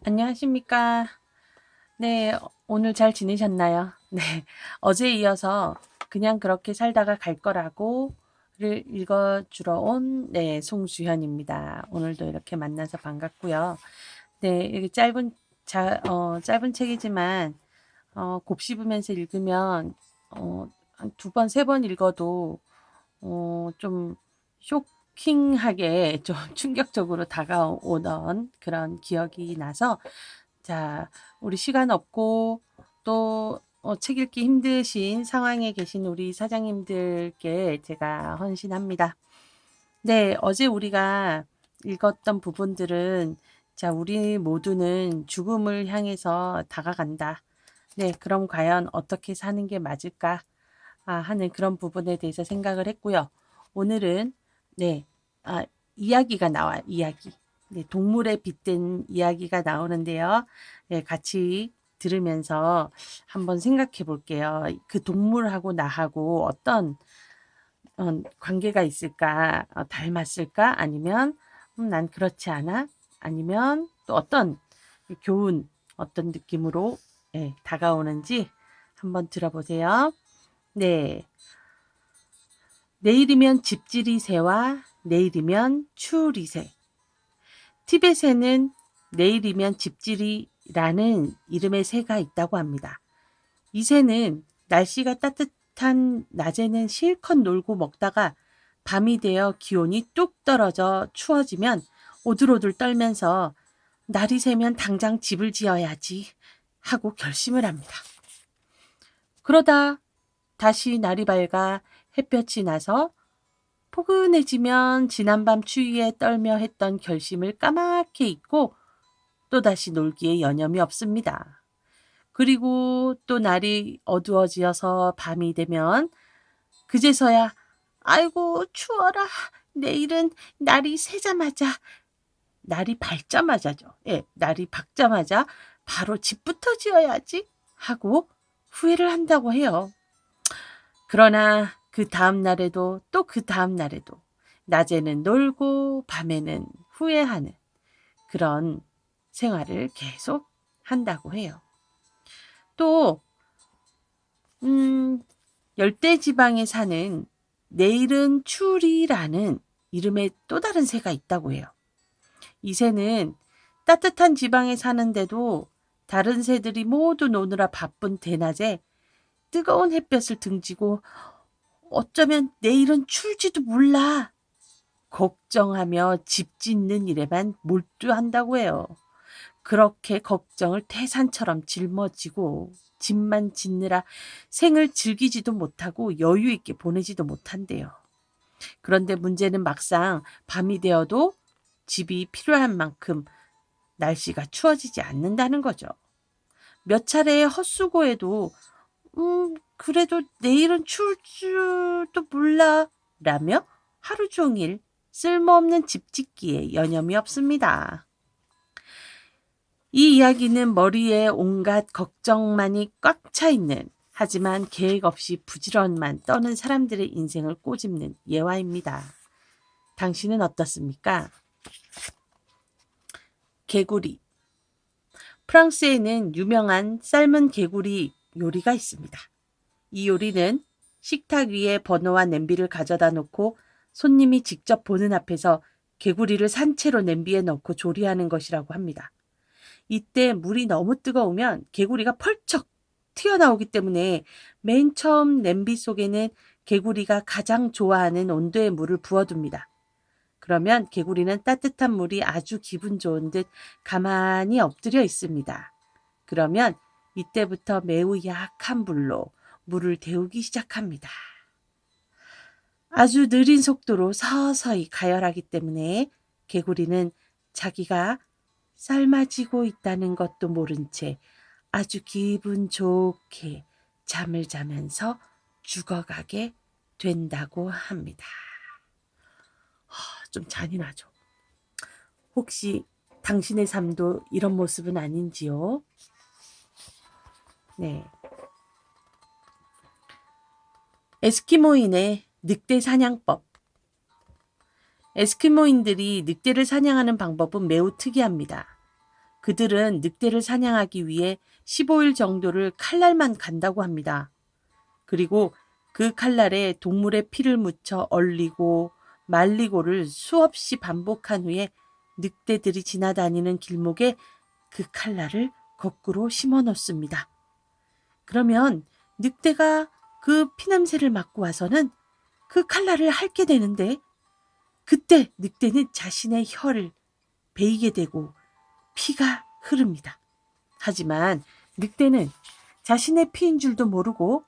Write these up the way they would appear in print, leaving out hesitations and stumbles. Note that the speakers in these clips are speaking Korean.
안녕하십니까. 네, 오늘 잘 지내셨나요? 네, 어제에 이어서 그냥 그렇게 살다가 갈 거라고를 읽어주러 온, 네, 송주현입니다. 오늘도 이렇게 만나서 반갑고요. 네, 이렇게 짧은 책이지만, 곱씹으면서 읽으면, 한 두 번, 세 번 읽어도, 좀 쇼킹하게 좀 충격적으로 다가오던 그런 기억이 나서 자, 우리 시간 없고 또 책 읽기 힘드신 상황에 계신 우리 사장님들께 제가 헌신합니다. 네, 어제 우리가 읽었던 부분들은 자, 우리 모두는 죽음을 향해서 다가간다. 네, 그럼 과연 어떻게 사는 게 맞을까? 하는 그런 부분에 대해서 생각을 했고요. 오늘은 네, 아, 이야기가 나와요. 이야기. 네, 동물에 빗댄 이야기가 나오는데요. 네, 같이 들으면서 한번 생각해 볼게요. 그 동물하고 나하고 어떤 관계가 있을까? 닮았을까? 아니면 난 그렇지 않아? 아니면 또 어떤 교훈, 어떤 느낌으로 다가오는지 한번 들어보세요. 네. 내일이면 집지리 새와 내일이면 추우리 새. 티벳에는 내일이면 집지리라는 이름의 새가 있다고 합니다. 이 새는 날씨가 따뜻한 낮에는 실컷 놀고 먹다가 밤이 되어 기온이 뚝 떨어져 추워지면 오들오들 떨면서 날이 새면 당장 집을 지어야지 하고 결심을 합니다. 그러다 다시 날이 밝아 햇볕이 나서 포근해지면 지난밤 추위에 떨며 했던 결심을 까맣게 잊고 또다시 놀기에 여념이 없습니다. 그리고 또 날이 어두워지어서 밤이 되면 그제서야 아이고 추워라. 내일은 날이 새자마자 날이 밝자마자죠. 예, 날이 밝자마자 바로 집부터 지어야지 하고 후회를 한다고 해요. 그러나 그 다음 날에도 또 그 다음 날에도 낮에는 놀고 밤에는 후회하는 그런 생활을 계속 한다고 해요. 또 열대 지방에 사는 내일은 추리라는 이름의 또 다른 새가 있다고 해요. 이 새는 따뜻한 지방에 사는데도 다른 새들이 모두 노느라 바쁜 대낮에 뜨거운 햇볕을 등지고 어쩌면 내일은 추울지도 몰라 걱정하며 집 짓는 일에만 몰두한다고 해요. 그렇게 걱정을 태산처럼 짊어지고 집만 짓느라 생을 즐기지도 못하고 여유 있게 보내지도 못한대요. 그런데 문제는 막상 밤이 되어도 집이 필요한 만큼 날씨가 추워지지 않는다는 거죠. 몇 차례의 헛수고에도 그래도 내일은 추울 줄도 몰라 라며 하루 종일 쓸모없는 집 짓기에 여념이 없습니다. 이 이야기는 머리에 온갖 걱정만이 꽉 차 있는 하지만 계획 없이 부지런만 떠는 사람들의 인생을 꼬집는 예화입니다. 당신은 어떻습니까? 개구리. 프랑스에는 유명한 삶은 개구리 요리가 있습니다. 이 요리는 식탁 위에 버너와 냄비를 가져다 놓고 손님이 직접 보는 앞에서 개구리를 산채로 냄비에 넣고 조리하는 것이라고 합니다. 이때 물이 너무 뜨거우면 개구리가 펄쩍 튀어나오기 때문에 맨 처음 냄비 속에는 개구리가 가장 좋아하는 온도의 물을 부어둡니다. 그러면 개구리는 따뜻한 물이 아주 기분 좋은 듯 가만히 엎드려 있습니다. 그러면 이때부터 매우 약한 불로 물을 데우기 시작합니다. 아주 느린 속도로 서서히 가열하기 때문에 개구리는 자기가 삶아지고 있다는 것도 모른 채 아주 기분 좋게 잠을 자면서 죽어가게 된다고 합니다. 좀 잔인하죠. 혹시 당신의 삶도 이런 모습은 아닌지요? 네. 에스키모인의 늑대 사냥법. 에스키모인들이 늑대를 사냥하는 방법은 매우 특이합니다. 그들은 늑대를 사냥하기 위해 15일 정도를 칼날만 간다고 합니다. 그리고 그 칼날에 동물의 피를 묻혀 얼리고 말리고를 수없이 반복한 후에 늑대들이 지나다니는 길목에 그 칼날을 거꾸로 심어 놓습니다. 그러면 늑대가 그 피냄새를 맡고 와서는 그 칼날을 핥게 되는데, 그때 늑대는 자신의 혀를 베이게 되고 피가 흐릅니다. 하지만 늑대는 자신의 피인 줄도 모르고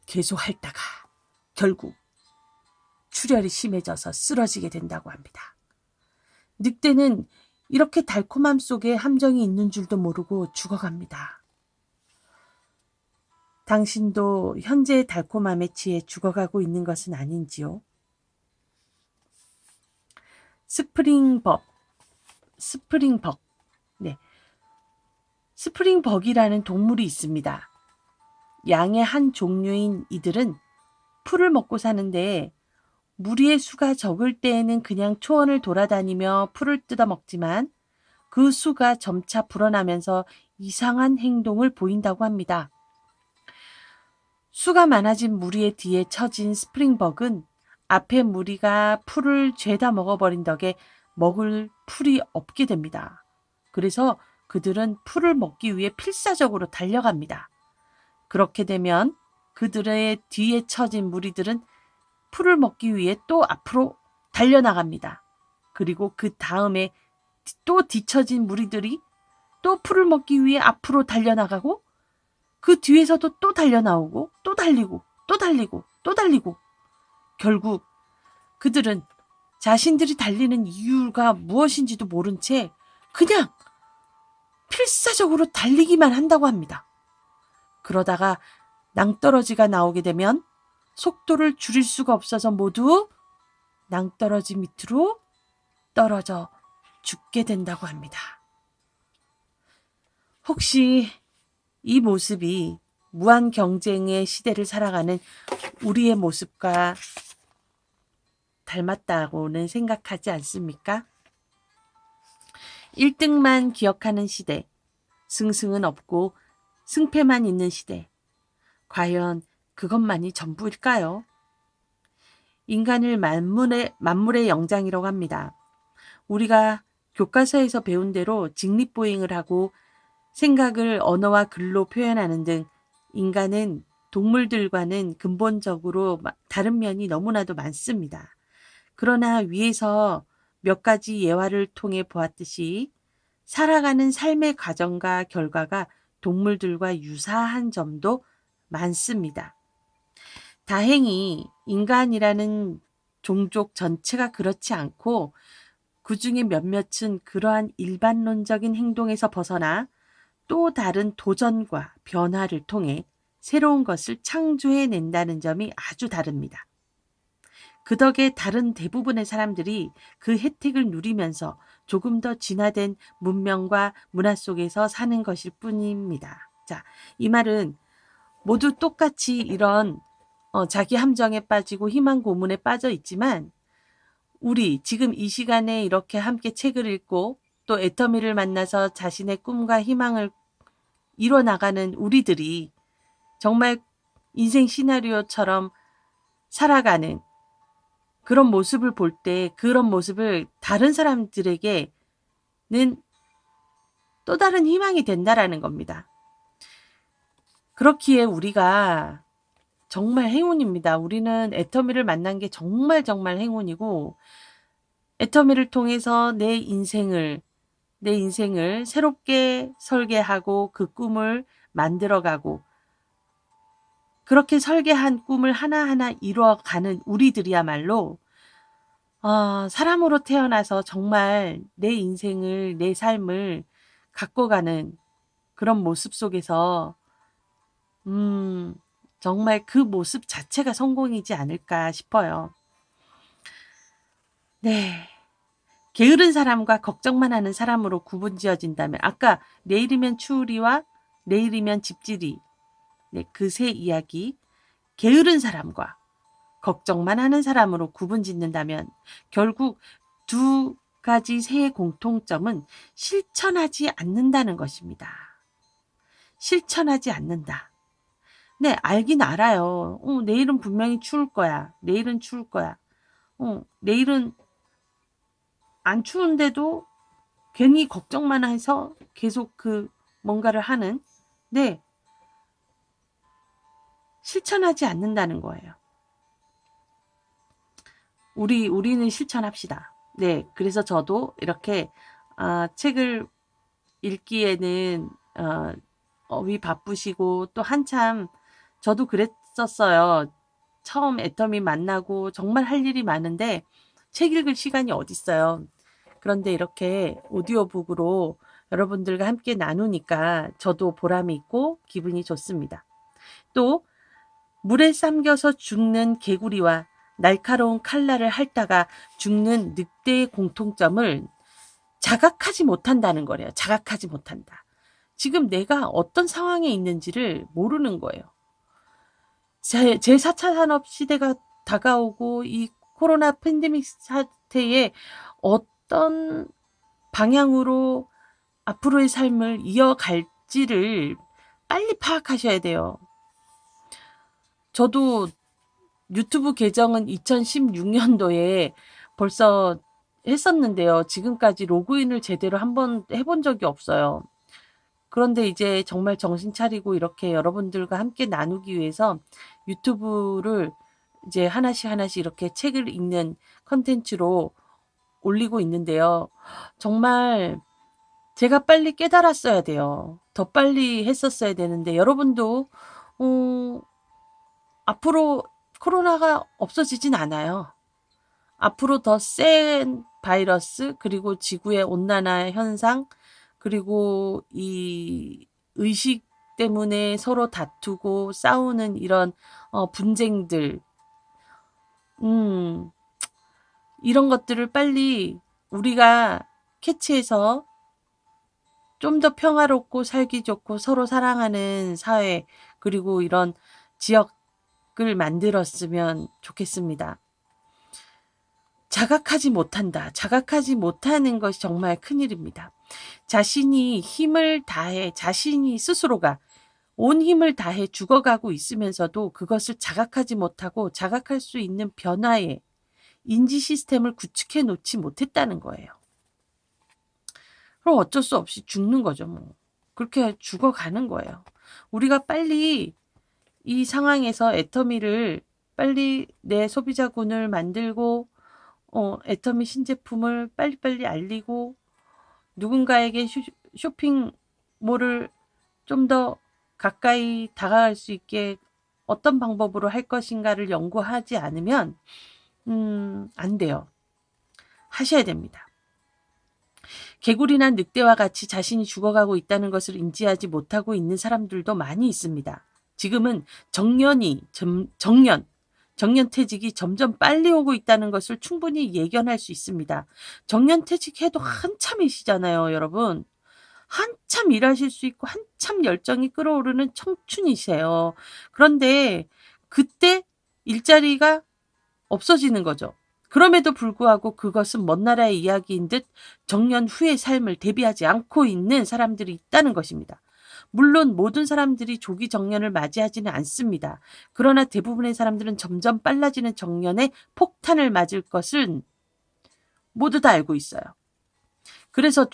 계속 핥다가 결국 출혈이 심해져서 쓰러지게 된다고 합니다. 늑대는 이렇게 달콤함 속에 함정이 있는 줄도 모르고 죽어갑니다. 당신도 현재의 달콤함에 취해 죽어가고 있는 것은 아닌지요? 스프링벅. 네. 스프링벅이라는 동물이 있습니다. 양의 한 종류인 이들은 풀을 먹고 사는데 무리의 수가 적을 때에는 그냥 초원을 돌아다니며 풀을 뜯어 먹지만 그 수가 점차 불어나면서 이상한 행동을 보인다고 합니다. 수가 많아진 무리의 뒤에 처진 스프링벅은 앞에 무리가 풀을 죄다 먹어버린 덕에 먹을 풀이 없게 됩니다. 그래서 그들은 풀을 먹기 위해 필사적으로 달려갑니다. 그렇게 되면 그들의 뒤에 처진 무리들은 풀을 먹기 위해 또 앞으로 달려나갑니다. 그리고 그 다음에 또 뒤처진 무리들이 또 풀을 먹기 위해 앞으로 달려나가고 그 뒤에서도 또 달려나오고 또 달리고 또 달리고 또 달리고 결국 그들은 자신들이 달리는 이유가 무엇인지도 모른 채 그냥 필사적으로 달리기만 한다고 합니다. 그러다가 낭떠러지가 나오게 되면 속도를 줄일 수가 없어서 모두 낭떠러지 밑으로 떨어져 죽게 된다고 합니다. 혹시 이 모습이 무한 경쟁의 시대를 살아가는 우리의 모습과 닮았다고는 생각하지 않습니까? 1등만 기억하는 시대, 승승은 없고 승패만 있는 시대. 과연 그것만이 전부일까요? 인간을 만물의 영장이라고 합니다. 우리가 교과서에서 배운 대로 직립보행을 하고 생각을 언어와 글로 표현하는 등 인간은 동물들과는 근본적으로 다른 면이 너무나도 많습니다. 그러나 위에서 몇 가지 예화를 통해 보았듯이 살아가는 삶의 과정과 결과가 동물들과 유사한 점도 많습니다. 다행히 인간이라는 종족 전체가 그렇지 않고 그 중에 몇몇은 그러한 일반론적인 행동에서 벗어나 또 다른 도전과 변화를 통해 새로운 것을 창조해낸다는 점이 아주 다릅니다. 그 덕에 다른 대부분의 사람들이 그 혜택을 누리면서 조금 더 진화된 문명과 문화 속에서 사는 것일 뿐입니다. 자, 이 말은 모두 똑같이 이런 자기 함정에 빠지고 희망 고문에 빠져 있지만 우리 지금 이 시간에 이렇게 함께 책을 읽고 또 애터미를 만나서 자신의 꿈과 희망을 이뤄나가는 우리들이 정말 인생 시나리오처럼 살아가는 그런 모습을 볼 때 그런 모습을 다른 사람들에게는 또 다른 희망이 된다라는 겁니다. 그렇기에 우리가 정말 행운입니다. 우리는 애터미를 만난 게 정말 행운이고 애터미를 통해서 내 인생을 새롭게 설계하고 그 꿈을 만들어가고 그렇게 설계한 꿈을 하나하나 이루어가는 우리들이야말로 사람으로 태어나서 정말 내 인생을, 내 삶을 갖고 가는 그런 모습 속에서 정말 그 모습 자체가 성공이지 않을까 싶어요. 네. 게으른 사람과 걱정만 하는 사람으로 구분지어진다면 아까 내일이면 추우리와 내일이면 집지리 그 세 이야기 게으른 사람과 걱정만 하는 사람으로 구분짓는다면 결국 두 가지 새의 공통점은 실천하지 않는다는 것입니다. 실천하지 않는다. 네, 알긴 알아요. 내일은 분명히 추울 거야. 내일은 추울 거야. 내일은 안 추운데도 괜히 걱정만 해서 계속 뭔가를 하는, 네, 실천하지 않는다는 거예요. 우리는 실천합시다. 네, 그래서 저도 이렇게 책을 읽기에는 위 바쁘시고 또 한참 저도 그랬었어요. 처음 애터미 만나고 정말 할 일이 많은데 책 읽을 시간이 어딨어요. 그런데 이렇게 오디오북으로 여러분들과 함께 나누니까 저도 보람이 있고 기분이 좋습니다. 또 물에 삼겨서 죽는 개구리와 날카로운 칼날을 핥다가 죽는 늑대의 공통점을 자각하지 못한다는 거래요. 자각하지 못한다. 지금 내가 어떤 상황에 있는지를 모르는 거예요. 제4차 산업 시대가 다가오고 이 코로나 팬데믹 사태에 어떤 방향으로 앞으로의 삶을 이어갈지를 빨리 파악하셔야 돼요. 저도 유튜브 계정은 2016년도에 벌써 했었는데요. 지금까지 로그인을 제대로 한번 해본 적이 없어요. 그런데 이제 정말 정신 차리고 이렇게 여러분들과 함께 나누기 위해서 유튜브를 이제 하나씩 이렇게 책을 읽는 컨텐츠로 올리고 있는데요. 정말 제가 빨리 깨달았어야 돼요. 더 빨리 했었어야 되는데 여러분도 앞으로 코로나가 없어지진 않아요. 앞으로 더 센 바이러스, 그리고 지구의 온난화 현상, 그리고 이 의식 때문에 서로 다투고 싸우는 이런 분쟁들, 이런 것들을 빨리 우리가 캐치해서 좀 더 평화롭고 살기 좋고 서로 사랑하는 사회, 그리고 이런 지역을 만들었으면 좋겠습니다. 자각하지 못한다. 자각하지 못하는 것이 정말 큰일입니다. 자신이 힘을 다해, 자신이 스스로가 온 힘을 다해 죽어가고 있으면서도 그것을 자각하지 못하고 자각할 수 있는 변화의 인지 시스템을 구축해 놓지 못했다는 거예요. 그럼 어쩔 수 없이 죽는 거죠, 뭐. 그렇게 죽어가는 거예요. 우리가 빨리 이 상황에서 애터미를 빨리 내 소비자군을 만들고 애터미 신제품을 빨리빨리 알리고 누군가에게 쇼핑몰을 좀 더 가까이 다가갈 수 있게 어떤 방법으로 할 것인가를 연구하지 않으면 안 돼요. 하셔야 됩니다. 개구리나 늑대와 같이 자신이 죽어가고 있다는 것을 인지하지 못하고 있는 사람들도 많이 있습니다. 지금은 정년퇴직이 점점 빨리 오고 있다는 것을 충분히 예견할 수 있습니다. 정년퇴직해도 한참이시잖아요, 여러분. 한참 일하실 수 있고 한참 열정이 끓어오르는 청춘이세요. 그런데 그때 일자리가 없어지는 거죠. 그럼에도 불구하고 그것은 먼 나라의 이야기인 듯 정년 후의 삶을 대비하지 않고 있는 사람들이 있다는 것입니다. 물론 모든 사람들이 조기 정년을 맞이하지는 않습니다. 그러나 대부분의 사람들은 점점 빨라지는 정년에 폭탄을 맞을 것은 모두 다 알고 있어요. 그래서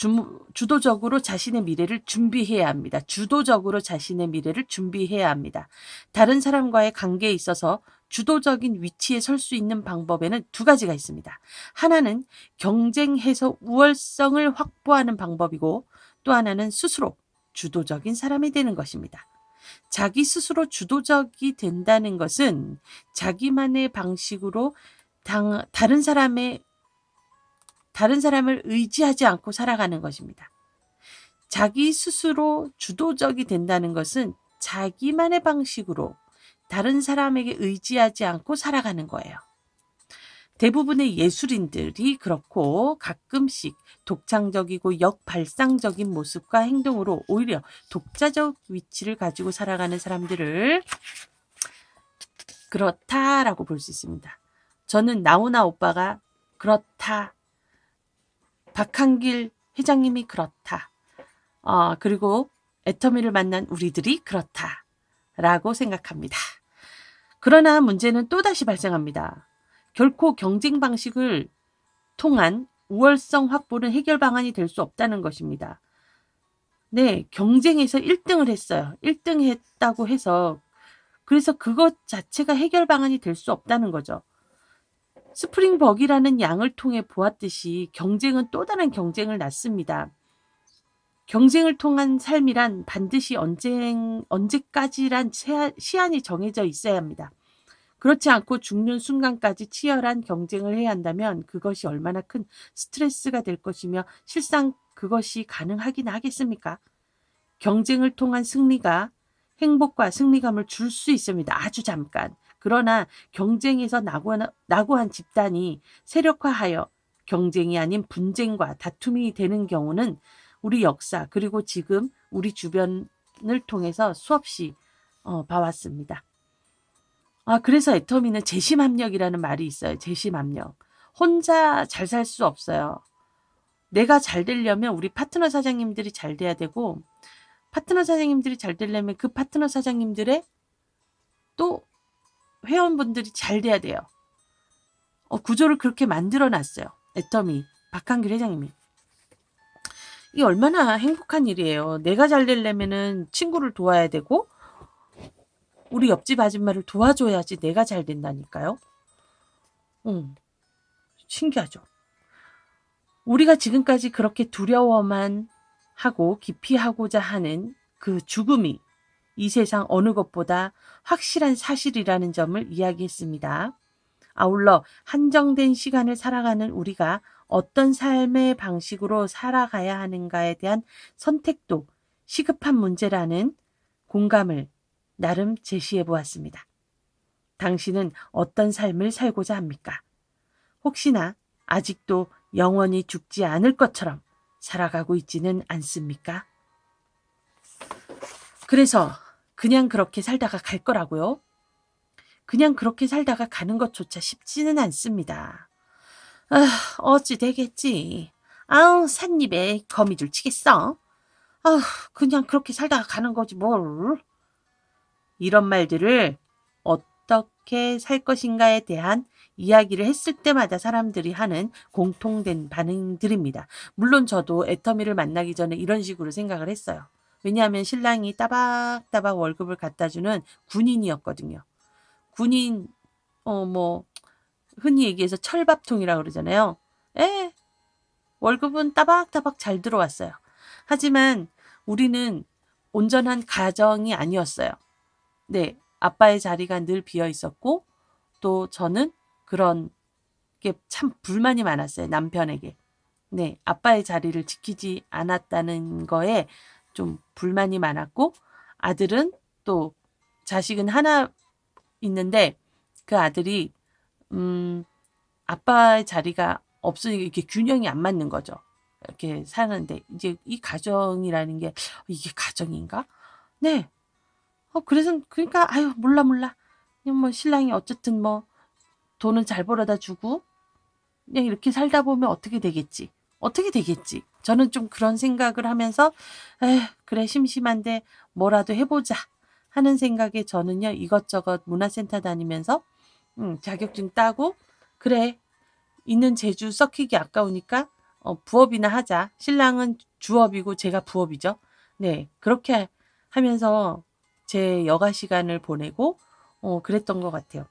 주도적으로 자신의 미래를 준비해야 합니다. 주도적으로 자신의 미래를 준비해야 합니다. 다른 사람과의 관계에 있어서 주도적인 위치에 설 수 있는 방법에는 두 가지가 있습니다. 하나는 경쟁해서 우월성을 확보하는 방법이고 또 하나는 스스로 주도적인 사람이 되는 것입니다. 자기 스스로 주도적이 된다는 것은 자기만의 방식으로 다른 사람을 의지하지 않고 살아가는 것입니다. 자기 스스로 주도적이 된다는 것은 자기만의 방식으로 다른 사람에게 의지하지 않고 살아가는 거예요. 대부분의 예술인들이 그렇고 가끔씩 독창적이고 역발상적인 모습과 행동으로 오히려 독자적 위치를 가지고 살아가는 사람들을 그렇다라고 볼 수 있습니다. 저는 나훈아 오빠가 그렇다 박한길 회장님이 그렇다. 그리고 애터미를 만난 우리들이 그렇다라고 생각합니다. 그러나 문제는 또다시 발생합니다. 결코 경쟁 방식을 통한 우월성 확보는 해결 방안이 될 수 없다는 것입니다. 네, 경쟁에서 1등을 했어요. 1등 했다고 해서 그래서 그것 자체가 해결 방안이 될 수 없다는 거죠. 스프링벅이라는 양을 통해 보았듯이 경쟁은 또 다른 경쟁을 낳습니다. 경쟁을 통한 삶이란 반드시 언제까지란 시한이 정해져 있어야 합니다. 그렇지 않고 죽는 순간까지 치열한 경쟁을 해야 한다면 그것이 얼마나 큰 스트레스가 될 것이며 실상 그것이 가능하긴 하겠습니까? 경쟁을 통한 승리가 행복과 승리감을 줄 수 있습니다. 아주 잠깐. 그러나 경쟁에서 낙오한 집단이 세력화하여 경쟁이 아닌 분쟁과 다툼이 되는 경우는 우리 역사 그리고 지금 우리 주변을 통해서 수없이 봐왔습니다. 그래서 애터미는 재심합력이라는 말이 있어요. 재심합력. 혼자 잘 살 수 없어요. 내가 잘 되려면 우리 파트너 사장님들이 잘 돼야 되고 파트너 사장님들이 잘 되려면 그 파트너 사장님들의 또 회원분들이 잘 돼야 돼요. 구조를 그렇게 만들어 놨어요. 애터미, 박한길 회장님이. 이게 얼마나 행복한 일이에요. 내가 잘 되려면은 친구를 도와야 되고 우리 옆집 아줌마를 도와줘야지 내가 잘 된다니까요. 신기하죠. 우리가 지금까지 그렇게 두려워만 하고 기피하고자 하는 그 죽음이 이 세상 어느 것보다 확실한 사실이라는 점을 이야기했습니다. 아울러 한정된 시간을 살아가는 우리가 어떤 삶의 방식으로 살아가야 하는가에 대한 선택도 시급한 문제라는 공감을 나름 제시해 보았습니다. 당신은 어떤 삶을 살고자 합니까? 혹시나 아직도 영원히 죽지 않을 것처럼 살아가고 있지는 않습니까? 그래서 그냥 그렇게 살다가 갈 거라고요? 그냥 그렇게 살다가 가는 것조차 쉽지는 않습니다. 어찌 되겠지. 삿입에 거미줄 치겠어. 그냥 그렇게 살다가 가는 거지 뭘. 이런 말들을 어떻게 살 것인가에 대한 이야기를 했을 때마다 사람들이 하는 공통된 반응들입니다. 물론 저도 애터미를 만나기 전에 이런 식으로 생각을 했어요. 왜냐하면 신랑이 따박따박 월급을 갖다주는 군인이었거든요. 군인, 흔히 얘기해서 철밥통이라고 그러잖아요. 월급은 따박따박 잘 들어왔어요. 하지만 우리는 온전한 가정이 아니었어요. 네, 아빠의 자리가 늘 비어 있었고 또 저는 그런 게 참 불만이 많았어요. 남편에게. 네, 아빠의 자리를 지키지 않았다는 거에 좀 불만이 많았고 아들은 또 자식은 하나 있는데 그 아들이 아빠의 자리가 없으니까 이렇게 균형이 안 맞는 거죠. 이렇게 사는데 이제 이 가정이라는 게 이게 가정인가? 네. 그래서 그러니까 몰라. 그냥 뭐 신랑이 어쨌든 뭐 돈은 잘 벌어다 주고 그냥 이렇게 살다 보면 어떻게 되겠지. 저는 좀 그런 생각을 하면서 그래 심심한데 뭐라도 해보자 하는 생각에 저는요 이것저것 문화센터 다니면서 자격증 따고 그래 있는 재주 썩히기 아까우니까 부업이나 하자. 신랑은 주업이고 제가 부업이죠. 네 그렇게 하면서 제 여가 시간을 보내고 그랬던 것 같아요.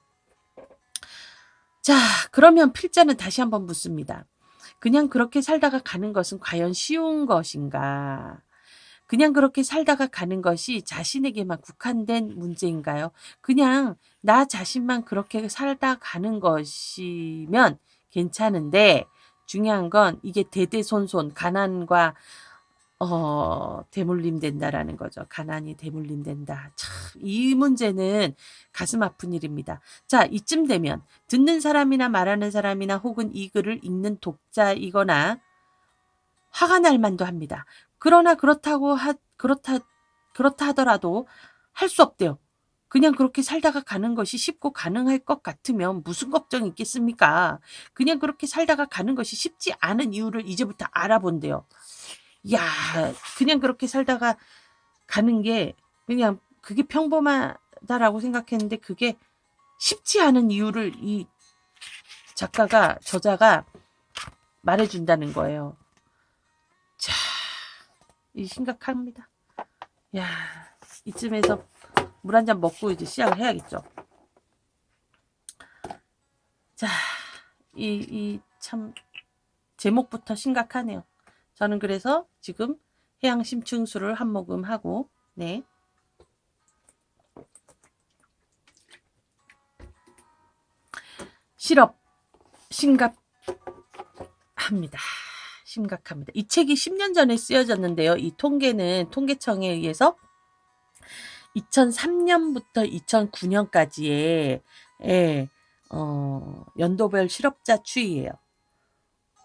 자, 그러면 필자는 다시 한번 묻습니다. 그냥 그렇게 살다가 가는 것은 과연 쉬운 것인가? 그냥 그렇게 살다가 가는 것이 자신에게만 국한된 문제인가요? 그냥 나 자신만 그렇게 살다 가는 것이면 괜찮은데 중요한 건 이게 대대손손 가난과 대물림된다라는 거죠. 가난이 대물림된다. 참, 이 문제는 가슴 아픈 일입니다. 자, 이쯤 되면 듣는 사람이나 말하는 사람이나 혹은 이 글을 읽는 독자이거나 화가 날 만도 합니다. 그러나 그렇다 하더라도 할 수 없대요. 그냥 그렇게 살다가 가는 것이 쉽고 가능할 것 같으면 무슨 걱정이 있겠습니까? 그냥 그렇게 살다가 가는 것이 쉽지 않은 이유를 이제부터 알아본대요. 야, 그냥 그렇게 살다가 가는 게 그냥 그게 평범하다라고 생각했는데 그게 쉽지 않은 이유를 이 저자가 말해준다는 거예요. 자, 이 심각합니다. 야, 이쯤에서 물 한 잔 먹고 이제 시작을 해야겠죠. 자, 참 제목부터 심각하네요. 저는 그래서 지금 해양 심층수를 한 모금 하고, 네. 실업 심각합니다. 심각합니다. 이 책이 10년 전에 쓰여졌는데요. 이 통계는 통계청에 의해서 2003년부터 2009년까지의 연도별 실업자 추이예요.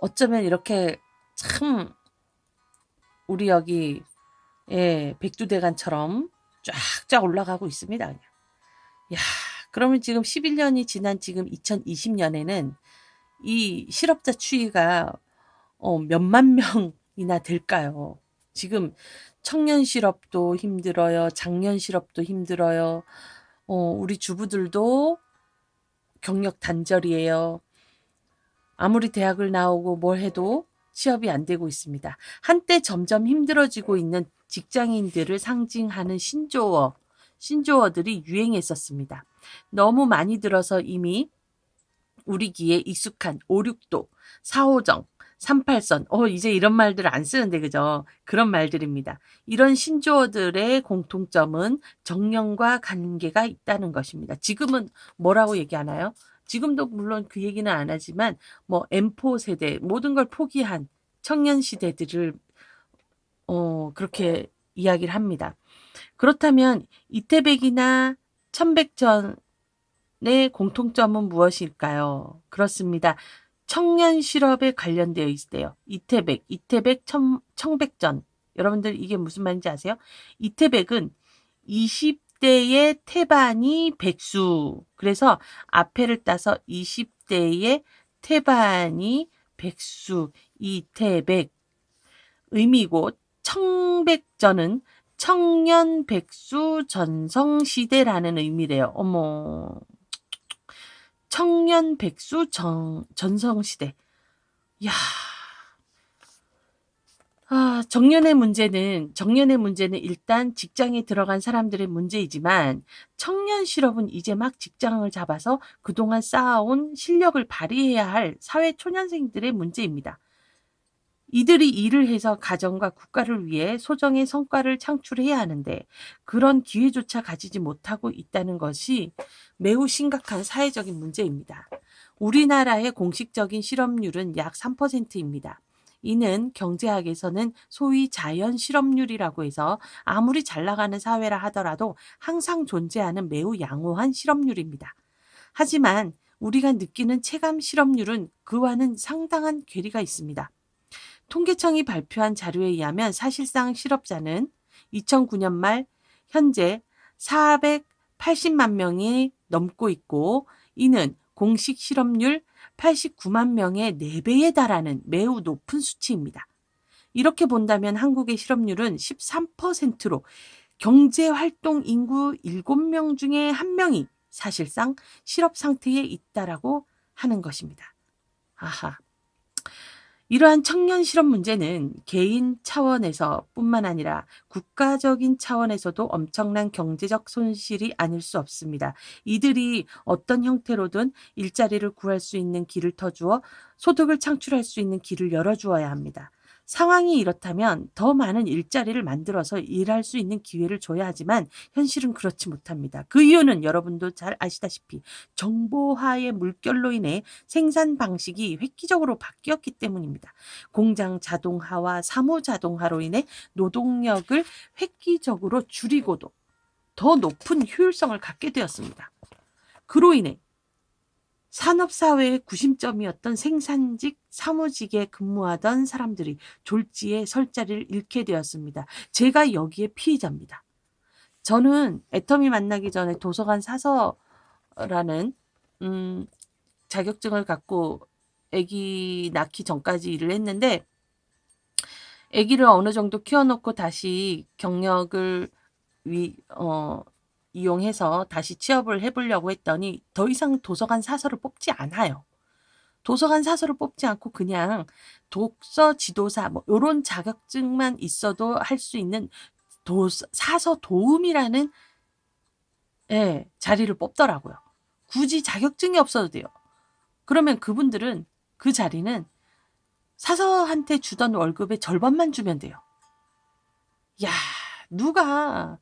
어쩌면 이렇게 참 우리 여기 백두대간처럼 쫙쫙 올라가고 있습니다. 그냥. 야, 그러면 지금 11년이 지난 지금 2020년에는 이 실업자 추이가 몇만 명이나 될까요? 지금 청년 실업도 힘들어요. 장년 실업도 힘들어요. 우리 주부들도 경력 단절이에요. 아무리 대학을 나오고 뭘 해도 취업이 안 되고 있습니다. 한때 점점 힘들어지고 있는 직장인들을 상징하는 신조어들이 유행했었습니다. 너무 많이 들어서 이미 우리 귀에 익숙한 5,6도, 4호정, 38선, 이제 이런 말들 안 쓰는데 그죠? 그런 말들입니다. 이런 신조어들의 공통점은 정년과 관계가 있다는 것입니다. 지금은 뭐라고 얘기하나요? 지금도 물론 그 얘기는 안 하지만 뭐 M4 세대 모든 걸 포기한 청년 시대들을 그렇게 이야기를 합니다. 그렇다면 이태백이나 천백전의 공통점은 무엇일까요? 그렇습니다. 청년 실업에 관련되어 있대요. 이태백, 청백전. 여러분들 이게 무슨 말인지 아세요? 이태백은 20대의 태반이 백수. 그래서 앞에를 따서 20대의 태반이 백수, 이태백. 의미고 청백전은 청년 백수 전성시대라는 의미래요. 어머. 청년 백수 전성시대. 야. 정년의 문제는 일단 직장에 들어간 사람들의 문제이지만 청년 실업은 이제 막 직장을 잡아서 그동안 쌓아온 실력을 발휘해야 할 사회 초년생들의 문제입니다. 이들이 일을 해서 가정과 국가를 위해 소정의 성과를 창출해야 하는데 그런 기회조차 가지지 못하고 있다는 것이 매우 심각한 사회적인 문제입니다. 우리나라의 공식적인 실업률은 약 3%입니다. 이는 경제학에서는 소위 자연 실업률이라고 해서 아무리 잘 나가는 사회라 하더라도 항상 존재하는 매우 양호한 실업률입니다. 하지만 우리가 느끼는 체감 실업률은 그와는 상당한 괴리가 있습니다. 통계청이 발표한 자료에 의하면 사실상 실업자는 2009년 말 현재 480만 명이 넘고 있고 이는 공식 실업률 89만 명의 4배에 달하는 매우 높은 수치입니다. 이렇게 본다면 한국의 실업률은 13%로 경제활동 인구 7명 중에 1명이 사실상 실업 상태에 있다라고 하는 것입니다. 아하. 이러한 청년 실업 문제는 개인 차원에서 뿐만 아니라 국가적인 차원에서도 엄청난 경제적 손실이 아닐 수 없습니다. 이들이 어떤 형태로든 일자리를 구할 수 있는 길을 터주어 소득을 창출할 수 있는 길을 열어주어야 합니다. 상황이 이렇다면 더 많은 일자리를 만들어서 일할 수 있는 기회를 줘야 하지만 현실은 그렇지 못합니다. 그 이유는 여러분도 잘 아시다시피 정보화의 물결로 인해 생산 방식이 획기적으로 바뀌었기 때문입니다. 공장 자동화와 사무 자동화로 인해 노동력을 획기적으로 줄이고도 더 높은 효율성을 갖게 되었습니다. 그로 인해 산업사회의 구심점이었던 생산직, 사무직에 근무하던 사람들이 졸지에 설 자리를 잃게 되었습니다. 제가 여기에 피해자입니다. 저는 애터미 만나기 전에 도서관 사서라는 자격증을 갖고 아기 낳기 전까지 일을 했는데, 아기를 어느 정도 키워놓고 다시 경력을 이용해서 다시 취업을 해보려고 했더니 더 이상 도서관 사서를 뽑지 않아요. 도서관 사서를 뽑지 않고 그냥 독서 지도사 뭐 요런 자격증만 있어도 할 수 있는 사서 도우미라는 자리를 뽑더라고요. 굳이 자격증이 없어도 돼요. 그러면 그분들은 그 자리는 사서한테 주던 월급의 절반만 주면 돼요. 야, 누가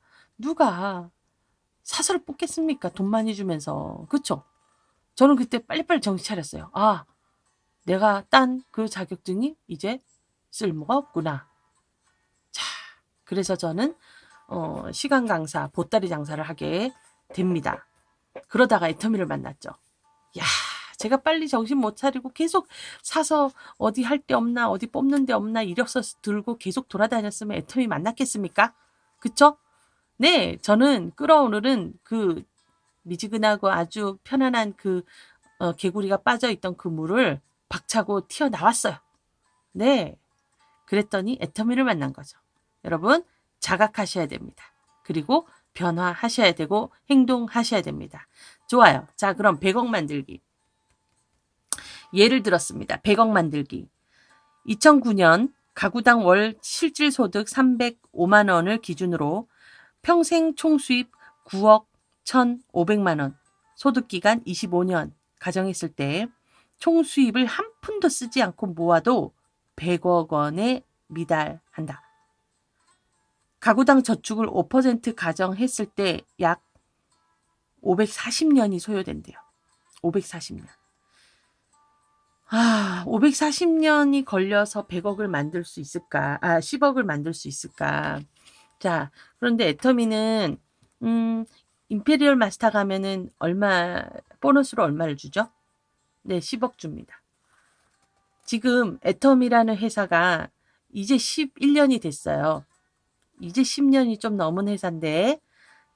사서를 뽑겠습니까? 돈 많이 주면서. 그쵸? 저는 그때 빨리빨리 정신 차렸어요. 아, 내가 딴 그 자격증이 이제 쓸모가 없구나. 자, 그래서 저는 시간 강사, 보따리 장사를 하게 됩니다. 그러다가 애터미를 만났죠. 야, 제가 빨리 정신 못 차리고 계속 사서 어디 할 데 없나, 어디 뽑는 데 없나 이력서 들고 계속 돌아다녔으면 애터미 만났겠습니까? 그쵸? 네, 저는 끌어오르는 그 미지근하고 아주 편안한 그 개구리가 빠져있던 그 물을 박차고 튀어나왔어요. 네, 그랬더니 애터미를 만난 거죠. 여러분, 자각하셔야 됩니다. 그리고 변화하셔야 되고 행동하셔야 됩니다. 좋아요. 자, 그럼 100억 만들기. 예를 들었습니다. 100억 만들기. 2009년 가구당 월 실질소득 305만 원을 기준으로 평생 총수입 9억 1,500만 원, 소득기간 25년 가정했을 때 총수입을 한 푼도 쓰지 않고 모아도 100억 원에 미달한다. 가구당 저축을 5% 가정했을 때 약 540년이 소요된대요. 540년. 540년이 걸려서 100억을 만들 수 있을까? 10억을 만들 수 있을까? 자, 그런데 애터미는 임페리얼 마스터 가면은 보너스로 얼마를 주죠? 네, 10억 줍니다. 지금 애터미라는 회사가 이제 11년이 됐어요. 이제 10년이 좀 넘은 회사인데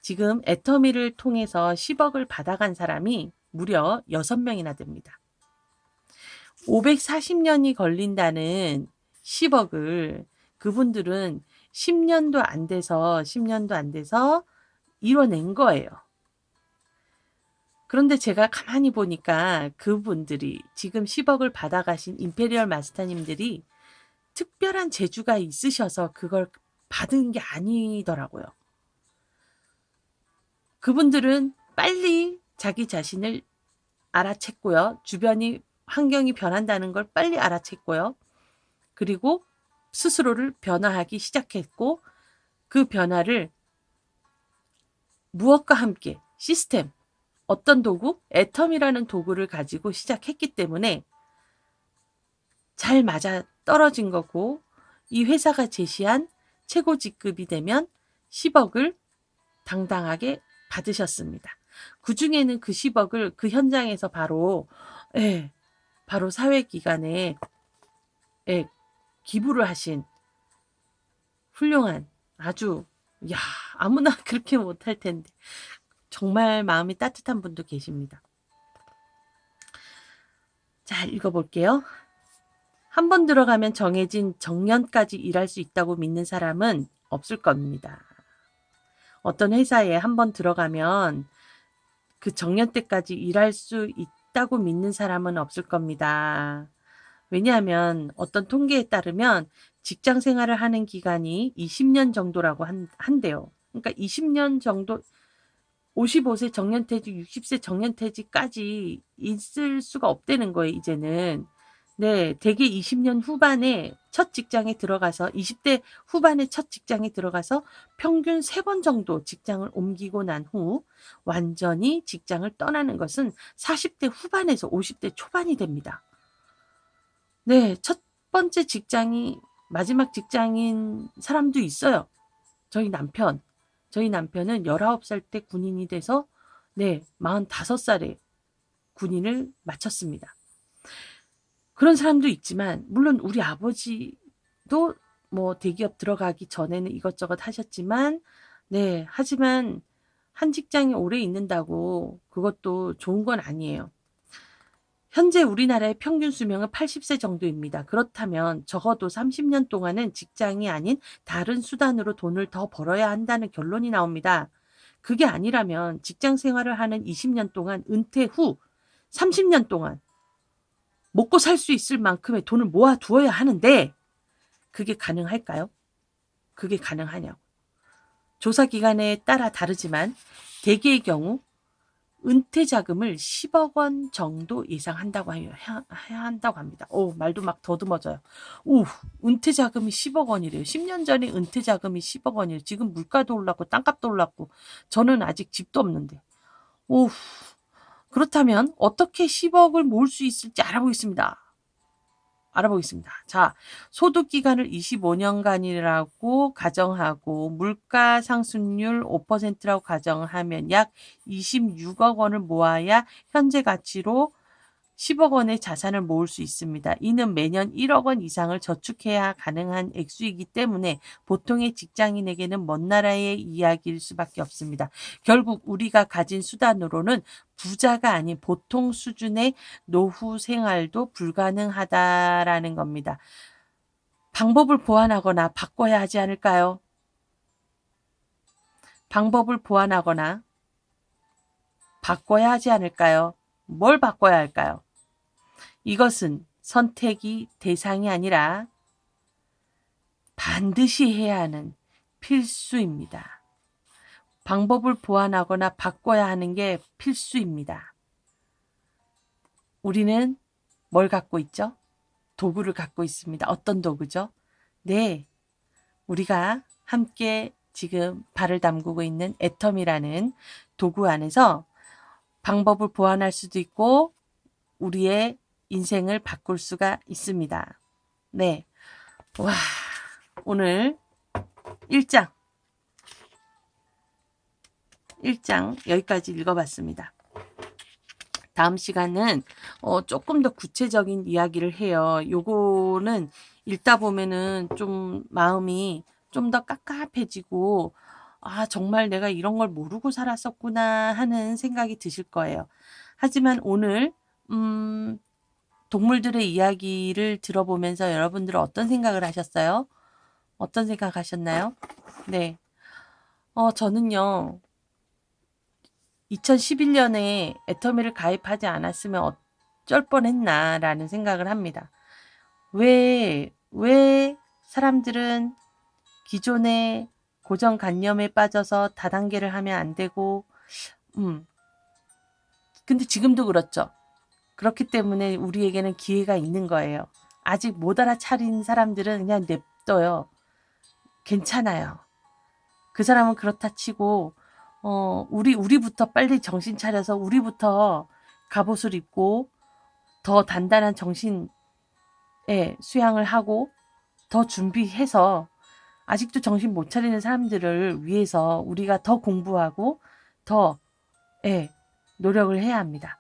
지금 애터미를 통해서 10억을 받아간 사람이 무려 6명이나 됩니다. 540년이 걸린다는 10억을 그분들은 10년도 안 돼서 이뤄낸 거예요. 그런데 제가 가만히 보니까 그분들이 지금 10억을 받아가신 임페리얼 마스터님들이 특별한 재주가 있으셔서 그걸 받은 게 아니더라고요. 그분들은 빨리 자기 자신을 알아챘고요. 주변이 환경이 변한다는 걸 빨리 알아챘고요. 그리고 스스로를 변화하기 시작했고 그 변화를 무엇과 함께 시스템, 어떤 도구? 애텀이라는 도구를 가지고 시작했기 때문에 잘 맞아 떨어진 거고 이 회사가 제시한 최고 직급이 되면 10억을 당당하게 받으셨습니다. 그중에는 그 10억을 그 현장에서 바로 사회기관에 기부를 하신 훌륭한 아무나 그렇게 못할 텐데 정말 마음이 따뜻한 분도 계십니다. 자, 읽어볼게요. 한 번 들어가면 정해진 정년까지 일할 수 있다고 믿는 사람은 없을 겁니다. 어떤 회사에 한 번 들어가면 그 정년 때까지 일할 수 있다고 믿는 사람은 없을 겁니다. 왜냐하면 어떤 통계에 따르면 직장 생활을 하는 기간이 20년 정도라고 한대요. 그러니까 20년 정도 55세 정년퇴직, 60세 정년퇴직까지 있을 수가 없다는 거예요, 이제는. 네, 대개 20년 후반에 첫 직장에 들어가서 20대 후반에 첫 직장에 들어가서 평균 3번 정도 직장을 옮기고 난 후 완전히 직장을 떠나는 것은 40대 후반에서 50대 초반이 됩니다. 네, 첫 번째 직장이 마지막 직장인 사람도 있어요. 저희 남편은 19살 때 군인이 돼서 45살에 군인을 마쳤습니다. 그런 사람도 있지만 물론 우리 아버지도 뭐 대기업 들어가기 전에는 이것저것 하셨지만 네, 하지만 한 직장에 오래 있는다고 그것도 좋은 건 아니에요. 현재 우리나라의 평균 수명은 80세 정도입니다. 그렇다면 적어도 30년 동안은 직장이 아닌 다른 수단으로 돈을 더 벌어야 한다는 결론이 나옵니다. 그게 아니라면 직장 생활을 하는 20년 동안 은퇴 후 30년 동안 먹고 살 수 있을 만큼의 돈을 모아두어야 하는데 그게 가능할까요? 그게 가능하냐고. 조사 기간에 따라 다르지만 대개의 경우 은퇴 자금을 10억 원 정도 예상한다고 해야 한다고 합니다. 오, 말도 막 더듬어져요. 오, 은퇴 자금이 10억 원이래요. 10년 전에 은퇴 자금이 10억 원이래요. 지금 물가도 올랐고 땅값도 올랐고 저는 아직 집도 없는데. 오, 그렇다면 어떻게 10억을 모을 수 있을지 알아보겠습니다. 자, 소득 기간을 25년간이라고 가정하고 물가 상승률 5%라고 가정하면 약 26억 원을 모아야 현재 가치로 10억 원의 자산을 모을 수 있습니다. 이는 매년 1억 원 이상을 저축해야 가능한 액수이기 때문에 보통의 직장인에게는 먼 나라의 이야기일 수밖에 없습니다. 결국 우리가 가진 수단으로는 부자가 아닌 보통 수준의 노후 생활도 불가능하다라는 겁니다. 방법을 보완하거나 바꿔야 하지 않을까요? 방법을 보완하거나 바꿔야 하지 않을까요? 뭘 바꿔야 할까요? 이것은 선택이 대상이 아니라 반드시 해야 하는 필수입니다. 방법을 보완하거나 바꿔야 하는 게 필수입니다. 우리는 뭘 갖고 있죠? 도구를 갖고 있습니다. 어떤 도구죠? 네, 우리가 함께 지금 발을 담그고 있는 애텀이라는 도구 안에서 방법을 보완할 수도 있고 우리의 인생을 바꿀 수가 있습니다. 네. 와, 오늘 1장 여기까지 읽어봤습니다. 다음 시간은 조금 더 구체적인 이야기를 해요. 요거는 읽다 보면은 좀 마음이 좀 더 깝깝해지고 아, 정말 내가 이런 걸 모르고 살았었구나 하는 생각이 드실 거예요. 하지만 오늘 동물들의 이야기를 들어보면서 여러분들은 어떤 생각을 하셨어요? 어떤 생각 하셨나요? 네. 저는요, 2011년에 애터미를 가입하지 않았으면 어쩔 뻔했나라는 생각을 합니다. 왜 사람들은 기존의 고정관념에 빠져서 다단계를 하면 안 되고, 근데 지금도 그렇죠. 그렇기 때문에 우리에게는 기회가 있는 거예요. 아직 못 알아차린 사람들은 그냥 냅둬요. 괜찮아요. 그 사람은 그렇다 치고 우리부터 빨리 정신 차려서 우리부터 갑옷을 입고 더 단단한 정신에 수양을 하고 더 준비해서 아직도 정신 못 차리는 사람들을 위해서 우리가 더 공부하고 더 노력을 해야 합니다.